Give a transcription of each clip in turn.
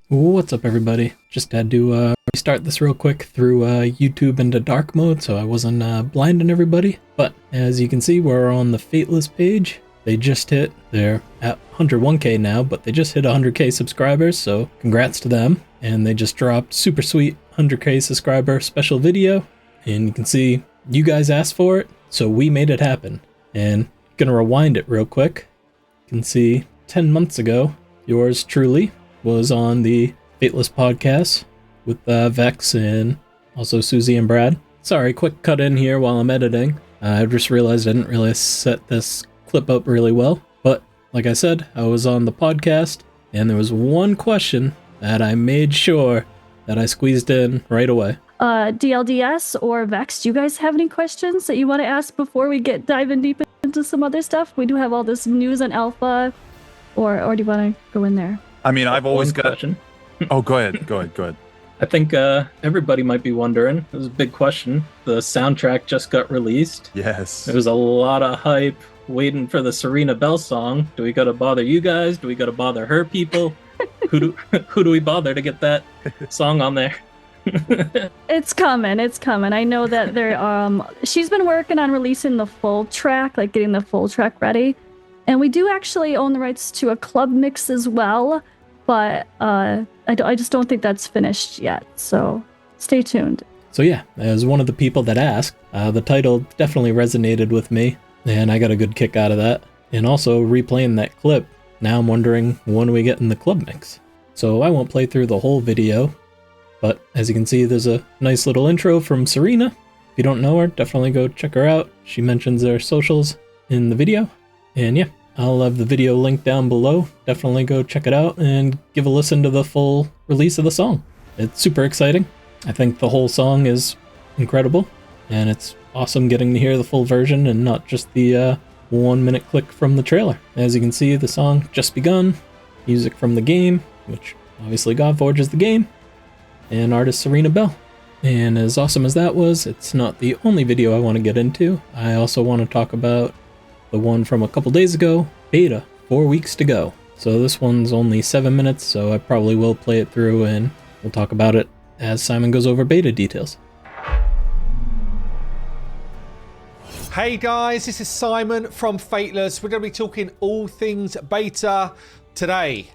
What's up, everybody? Just had to restart this real quick through YouTube into dark mode so I wasn't blinding everybody. But as you can see, we're on the Fateless page. They just hit, they're at 101k now, but they just hit 100k subscribers, so congrats to them. And they just dropped super sweet 100k subscriber special video. And you can see you guys asked for it, so we made it happen. And gonna rewind it real quick. You can see 10 months ago, yours truly was on the Fateless podcast with Vex and also Susie and Brad. Sorry, quick cut in here while I'm editing. I just realized I didn't really set this clip up really well. But like I said, I was on the podcast and there was one question that I made sure that I squeezed in right away. DLDS or Vex, do you guys have any questions that you want to ask before we diving deep into some other stuff? We do have all this news and alpha, or do you want to go in there? I mean, I've always One got... question. Oh, go ahead. I think everybody might be wondering, it was a big question. The soundtrack just got released. Yes. There was a lot of hype waiting for the Serena Belle song. Do we gotta bother you guys? Do we gotta bother her people? who do we bother to get that song on there? It's coming. I know that she's been working on releasing the full track, like getting the full track ready. And we do actually own the rights to a club mix as well, but I just don't think that's finished yet, so stay tuned. So yeah, as one of the people that asked, the title definitely resonated with me, and I got a good kick out of that. And also, replaying that clip, now I'm wondering when we get in the club mix. So I won't play through the whole video, but as you can see, there's a nice little intro from Serena. If you don't know her, definitely go check her out. She mentions their socials in the video. And yeah, I'll have the video link down below. Definitely go check it out and give a listen to the full release of the song. It's super exciting. I think the whole song is incredible, and it's awesome getting to hear the full version and not just the 1 minute click from the trailer. As you can see, the song just begun, music from the game, which obviously Godforge is the game, and artist Serena Belle. And as awesome as that was, it's not the only video I want to get into. I also want to talk about the one from a couple days ago, beta, 4 weeks to go. So this one's only 7 minutes, so I probably will play it through and we'll talk about it as Simon goes over beta details. Hey guys, this is Simon from Fateless. We're going to be talking all things beta today.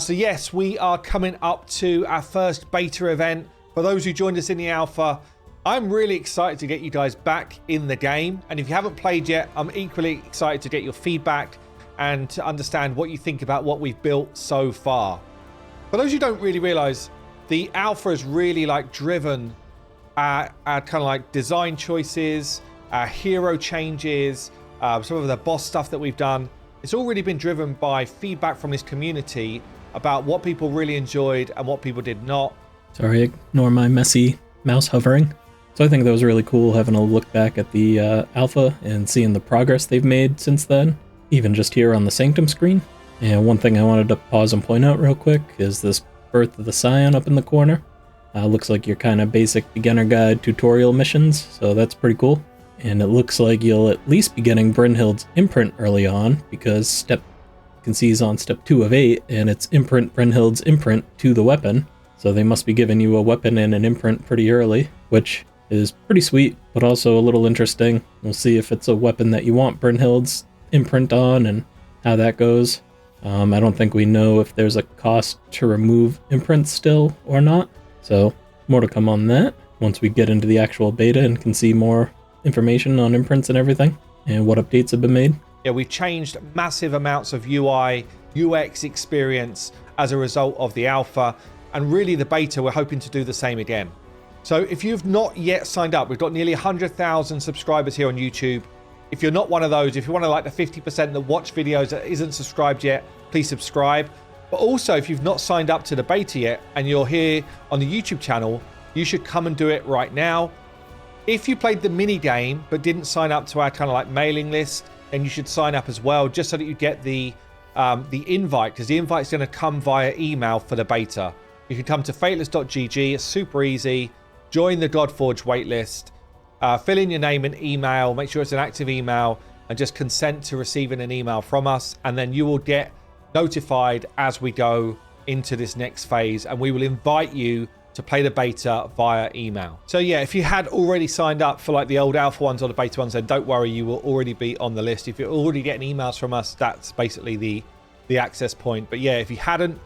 So yes, we are coming up to our first beta event. For those who joined us in the alpha, I'm really excited to get you guys back in the game. And if you haven't played yet, I'm equally excited to get your feedback and to understand what you think about what we've built so far. For those who don't really realize, the alpha is really driven our kind of design choices, our hero changes, some of the boss stuff that we've done. It's all really been driven by feedback from this community about what people really enjoyed and what people did not. Sorry, ignore my messy mouse hovering. So I think that was really cool having a look back at the alpha and seeing the progress they've made since then, even just here on the Sanctum screen. And one thing I wanted to pause and point out real quick is this Birth of the Scion up in the corner. Looks like your kind of basic beginner guide tutorial missions, so that's pretty cool. And it looks like you'll at least be getting Brynhild's imprint early on, because you can see he's on step 2 of 8, and it's imprint Brynhild's imprint to the weapon. So they must be giving you a weapon and an imprint pretty early, which is pretty sweet, but also a little interesting. We'll see if it's a weapon that you want Brynhild's imprint on and how that goes. I don't think we know if there's a cost to remove imprints still or not, so more to come on that once we get into the actual beta and can see more information on imprints and everything and what updates have been made. Yeah, we've changed massive amounts of UI, UX experience as a result of the alpha, and really the beta, we're hoping to do the same again. So if you've not yet signed up, we've got nearly 100,000 subscribers here on YouTube. If you're not one of those, if you're one of the 50% that watch videos that isn't subscribed yet, please subscribe. But also, if you've not signed up to the beta yet and you're here on the YouTube channel, you should come and do it right now. If you played the mini game but didn't sign up to our kind of mailing list, then you should sign up as well, just so that you get the invite, because the invite is going to come via email for the beta. You can come to fateless.gg. It's super easy. Join the Godforge waitlist. Fill in your name and email. Make sure it's an active email, and just consent to receiving an email from us, and then you will get notified as we go into this next phase, and we will invite you to play the beta via email. So yeah, if you had already signed up for like the old alpha ones or the beta ones, then don't worry, you will already be on the list. If you're already getting emails from us, that's basically the access point. But yeah, if you hadn't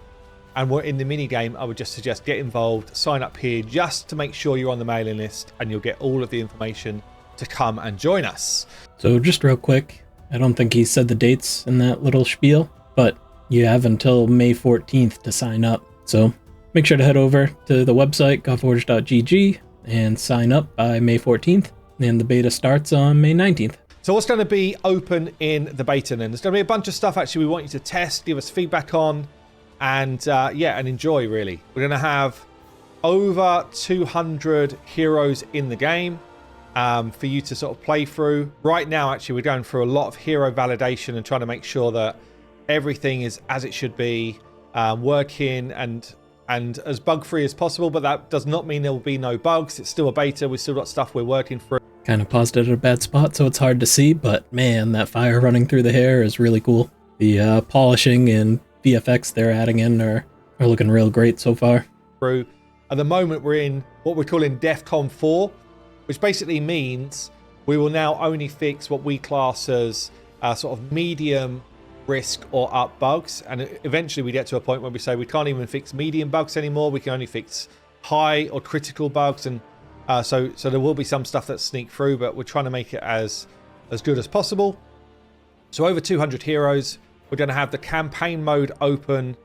and were in the mini game, I would just suggest get involved, sign up here just to make sure you're on the mailing list, and you'll get all of the information to come and join us. So just real quick, I don't think he said the dates in that little spiel, but you have until May 14th to sign up. So make sure to head over to the website, godforge.gg, and sign up by May 14th. And the beta starts on May 19th. So what's going to be open in the beta then? There's going to be a bunch of stuff actually we want you to test, give us feedback on, and and enjoy really. We're going to have over 200 heroes in the game for you to sort of play through. Right now, actually, we're going through a lot of hero validation and trying to make sure that everything is as it should be, working and as bug-free as possible, but that does not mean there will be no bugs. It's still a beta. We've still got stuff we're working through. Kind of paused it at a bad spot, so it's hard to see, but man, that fire running through the hair is really cool. The polishing and VFX they're adding in are looking real great so far. At the moment, we're in what we're calling DEFCON 4, which basically means we will now only fix what we class as sort of medium risk or up bugs, and eventually we get to a point where we say we can't even fix medium bugs anymore. We can only fix high or critical bugs, and so there will be some stuff that sneak through, but we're trying to make it as good as possible. So over 200 heroes. We're going to have the campaign mode open,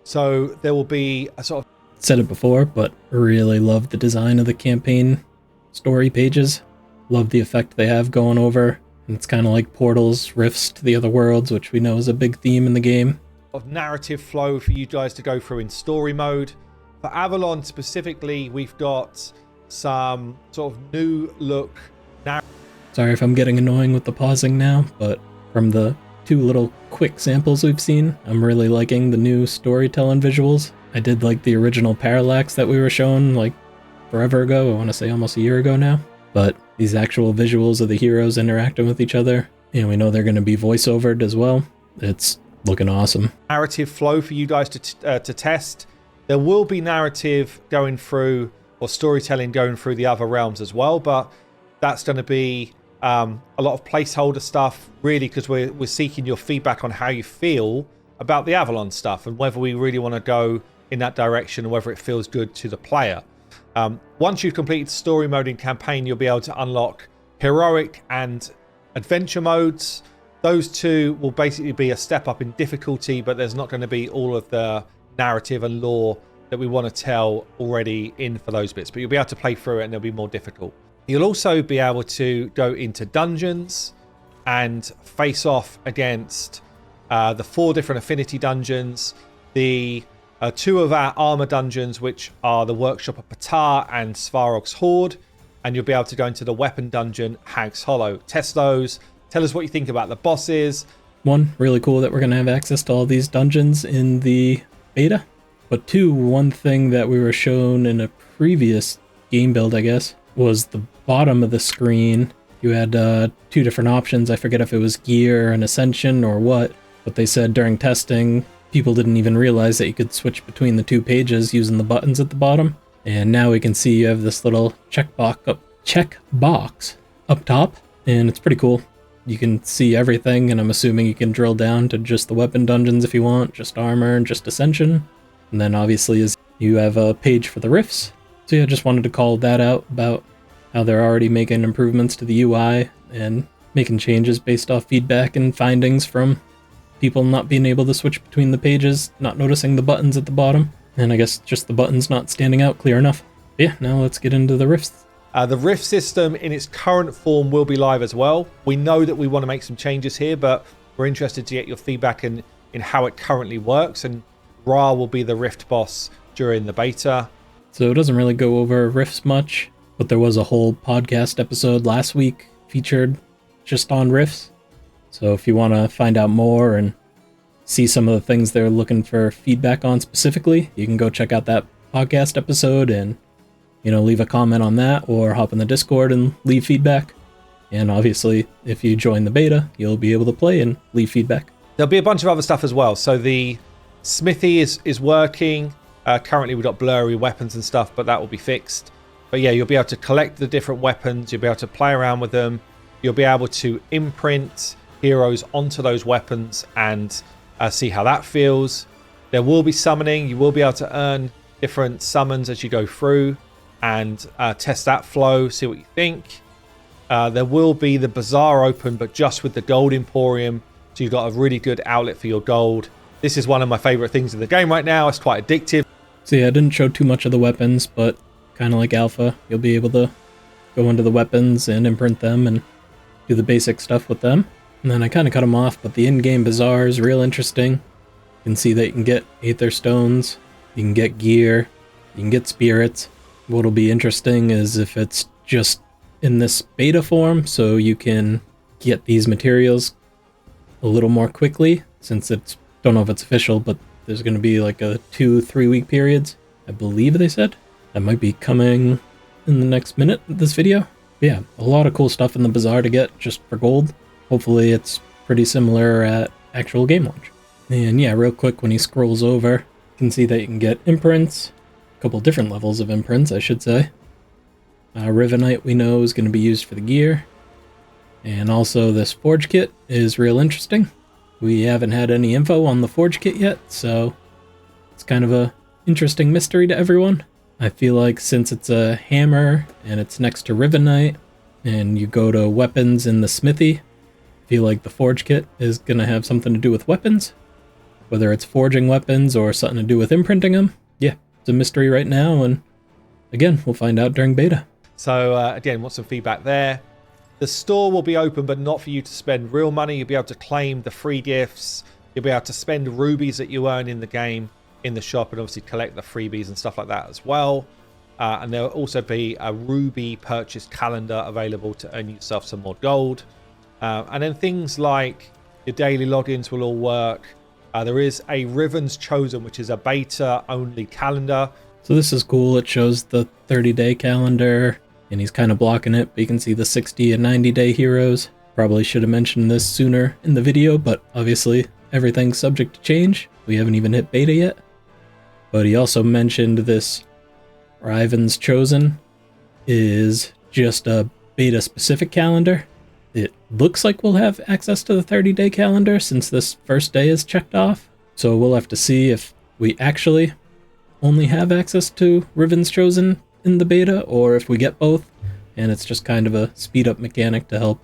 so there will be a sort of... Said it before, but really love the design of the campaign story pages. Love the effect they have going over. And it's kind of like portals, rifts to the other worlds, which we know is a big theme in the game. Of narrative flow for you guys to go through in story mode. For Avalon specifically, we've got some sort of new look. Sorry if I'm getting annoying with the pausing now, but from the 2 little quick samples we've seen, I'm really liking the new storytelling visuals. I did like the original parallax that we were shown like forever ago. I want to say almost a year ago now. But these actual visuals of the heroes interacting with each other, and we know they're going to be voiceovered as well. It's looking awesome. Narrative flow for you guys to test. There will be narrative going through, or storytelling going through the other realms as well, but that's going to be a lot of placeholder stuff, really, because we're seeking your feedback on how you feel about the Avalon stuff and whether we really want to go in that direction and whether it feels good to the player. Once you've completed story mode in campaign, you'll be able to unlock heroic and adventure modes. Those 2 will basically be a step up in difficulty, but there's not going to be all of the narrative and lore that we want to tell already in for those bits, but you'll be able to play through it and they'll be more difficult. You'll also be able to go into dungeons and face off against the 4 different affinity dungeons, the 2 of our armor dungeons, which are the Workshop of Patar and Svarog's Horde, and you'll be able to go into the weapon dungeon, Hag's Hollow. Test those. Tell us what you think about the bosses. 1, really cool that we're going to have access to all these dungeons in the beta. But 2, one thing that we were shown in a previous game build, I guess, was the bottom of the screen. You had 2 different options. I forget if it was gear and ascension or what, but they said during testing, people didn't even realize that you could switch between the 2 pages using the buttons at the bottom. And now we can see you have this little check box up top, and it's pretty cool. You can see everything, and I'm assuming you can drill down to just the weapon dungeons if you want, just armor and just ascension. And then obviously you have a page for the rifts. So yeah, just wanted to call that out about how they're already making improvements to the UI and making changes based off feedback and findings from people not being able to switch between the pages, not noticing the buttons at the bottom, and I guess just the buttons not standing out clear enough. Yeah, now let's get into the rifts. The rift system in its current form will be live as well. We know that we want to make some changes here, but we're interested to get your feedback in how it currently works, and Ra will be the rift boss during the beta. So it doesn't really go over rifts much, but there was a whole podcast episode last week featured just on rifts. So if you want to find out more and see some of the things they're looking for feedback on specifically, you can go check out that podcast episode and, leave a comment on that or hop in the Discord and leave feedback. And obviously, if you join the beta, you'll be able to play and leave feedback. There'll be a bunch of other stuff as well. So the Smithy is working. Currently we've got blurry weapons and stuff, but that will be fixed. But yeah, you'll be able to collect the different weapons. You'll be able to play around with them. You'll be able to imprint heroes onto those weapons and see how that feels. There will be summoning. You will be able to earn different summons as you go through and test that flow, see what you think. There will be the Bazaar open, but just with the Gold Emporium. So you've got a really good outlet for your gold. This is one of my favorite things in the game right now. It's quite addictive. So yeah, I didn't show too much of the weapons, but kind of like Alpha, you'll be able to go into the weapons and imprint them and do the basic stuff with them. And then I kind of cut them off, but the in-game Bazaar is real interesting. You can see that you can get Aether Stones, you can get gear, you can get spirits. What'll be interesting is if it's just in this beta form, so you can get these materials a little more quickly, since it's, don't know if it's official, but there's going to be like a 2-3 week periods, I believe they said. That might be coming in the next minute of this video. Yeah, a lot of cool stuff in the Bazaar to get just for gold. Hopefully it's pretty similar at actual game launch. And yeah, real quick, when he scrolls over, you can see that you can get imprints, a couple different levels of imprints, I should say. Rivenite we know is going to be used for the gear. And also this Forge kit is real interesting. We haven't had any info on the Forge kit yet, so it's kind of a interesting mystery to everyone. I feel like since it's a hammer and it's next to Rivenite and you go to weapons in the smithy, I feel like the Forge kit is going to have something to do with weapons. Whether it's forging weapons or something to do with imprinting them. Yeah, it's a mystery right now, and again, we'll find out during beta. So again, what's some feedback there? The store will be open, but not for you to spend real money. You'll be able to claim the free gifts. You'll be able to spend rubies that you earn in the game in the shop, and obviously collect the freebies and stuff like that as well. And there will also be a ruby purchase calendar available to earn yourself some more gold. And then things like your daily logins will all work. There is a Rivens Chosen, which is a beta only calendar. So this is cool. It shows the 30-day calendar, and he's kind of blocking it, but you can see the 60 and 90-day heroes. Probably should have mentioned this sooner in the video, but obviously everything's subject to change. We haven't even hit beta yet. But he also mentioned this Rivens Chosen is just a beta-specific calendar. It looks like we'll have access to the 30-day calendar since this first day is checked off. So we'll have to see if we actually only have access to Rivens Chosen in the beta, or if we get both, and it's just kind of a speed-up mechanic to help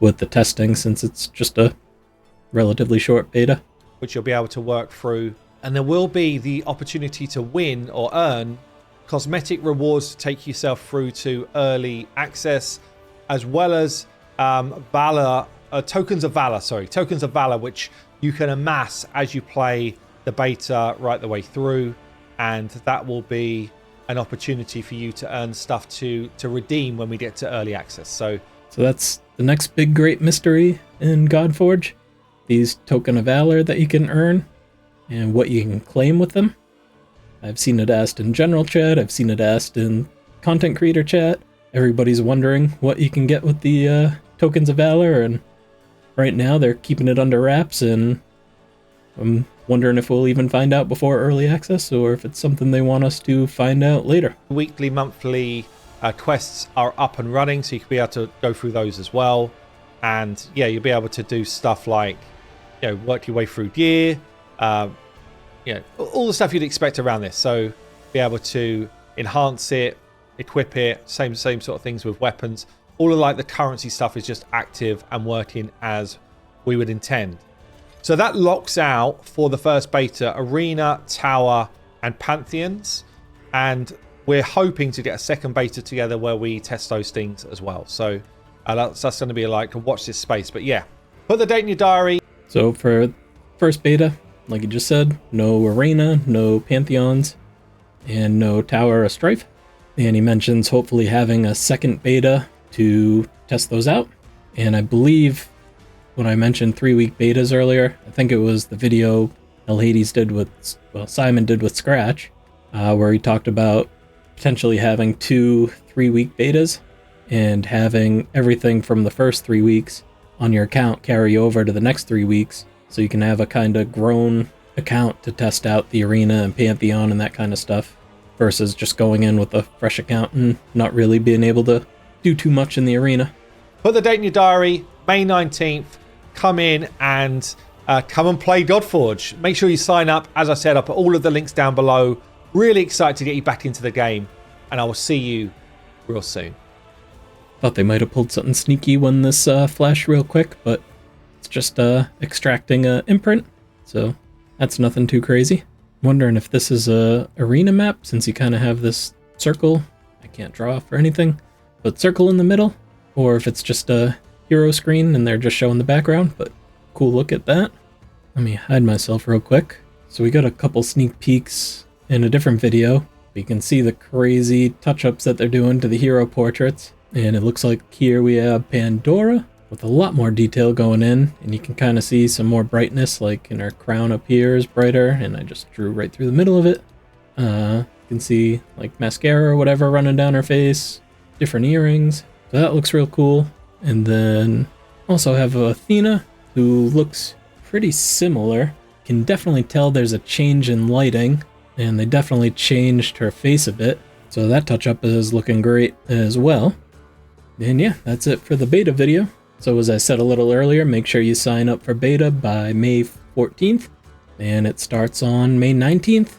with the testing since it's just a relatively short beta. Which you'll be able to work through. And there will be the opportunity to win or earn cosmetic rewards to take yourself through to early access, as well as tokens of valor, which you can amass as you play the beta right the way through, and that will be an opportunity for you to earn stuff to redeem when we get to early access. So that's the next big great mystery in Godforge, these token of valor that you can earn and what you can claim with them. I've seen it asked in general chat, I've seen it asked in content creator chat. Everybody's wondering what you can get with the tokens of valor, and right now they're keeping it under wraps, and I'm wondering if we'll even find out before early access, or if it's something they want us to find out later. Weekly, monthly quests are up and running, so you can be able to go through those as well. And yeah, you'll be able to do stuff like, work your way through gear, all the stuff you'd expect around this. So be able to enhance it, equip it, same sort of things with weapons. All of like the currency stuff is just active and working as we would intend. So that locks out for the first beta Arena, Tower, and Pantheons, and we're hoping to get a second beta together where we test those things as well. So that's going to be like a watch this space. But yeah, put the date in your diary. So for first beta, like you just said, no Arena, no Pantheons, and no Tower of Strife. And he mentions hopefully having a second beta to test those out. And I believe when I mentioned 3-week betas earlier, I think it was the video Hades did with, Simon did with Skratch, where he talked about potentially having 2 3-week betas and having everything from the first 3 weeks on your account carry over to the next 3 weeks, so you can have a kind of grown account to test out the arena and Pantheon and that kind of stuff, versus just going in with a fresh account and not really being able to do too much in the arena. Put the date in your diary, May 19th. Come in and come and play Godforge. Make sure you sign up. As I said, I'll put all of the links down below. Really excited to get you back into the game, and I will see you real soon. Thought they might have pulled something sneaky when this flashed real quick, but it's just extracting an imprint, so that's nothing too crazy. Wondering if this is a arena map, since you kind of have this circle. I can't draw for anything, but circle in the middle, or if it's just a hero screen and they're just showing the background, but cool look at that. Let me hide myself real quick. So we got a couple sneak peeks in a different video. You can see the crazy touch-ups that they're doing to the hero portraits. And it looks like here we have Pandora with a lot more detail going in, and you can kind of see some more brightness, like in her crown up here is brighter, and I just drew right through the middle of it. You can see like mascara or whatever running down her face, different earrings. So that looks real cool. And then also have Athena, who looks pretty similar. Can definitely tell there's a change in lighting, and they definitely changed her face a bit. So that touch-up is looking great as well. And yeah, that's it for the beta video. So as I said a little earlier, make sure you sign up for beta by May 14th, and it starts on May 19th.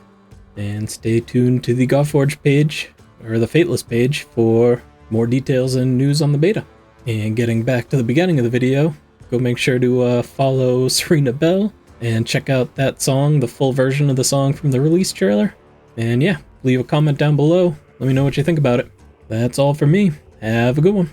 And stay tuned to the Godforge page, or the Fateless page, for more details and news on the beta. And getting back to the beginning of the video, go make sure to follow Serena Belle and check out that song, the full version of the song from the release trailer. And yeah, leave a comment down below. Let me know what you think about it. That's all for me. Have a good one.